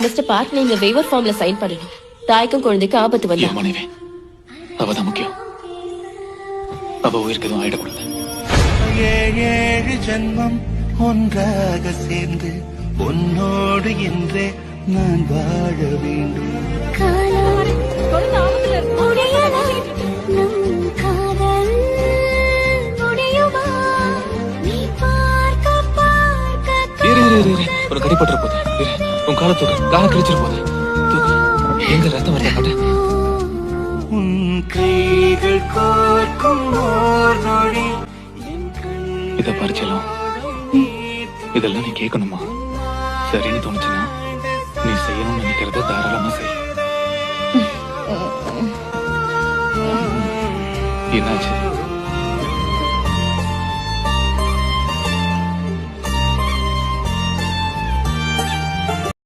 Mister park நீங்க waiver ஃபார்ம்ல sign பண்ணணும். தாய்க்கும் குழந்தைக்கு ஆபத்து வந்தா மனைவி அவதான் முக்கியம். அவ உயிருக்கு எதுவும் ஆயிடக்கூடாது. 7 ஜென்மம் ஒன்றாக சேர்ந்து உன்னோடு இன்றே நான் வாழ வேண்டும். ஒரு கடிப்பட்டு போது உன் கால தூக்கு, கால கிழிச்சிரு போது தூக்கு. எங்க ரத்தம் வரத மாட்டேன். உன் கைகள் கோர்க்கும் ஓர் நொடி. இத பறிச்சலாம். இதெல்லாம் நீ கேட்கணுமா? சரின்னு தோணுச்சுன்னா நீ செய்யணும்னு நினைக்கிறத தாராளமா செய். என்னாச்சு?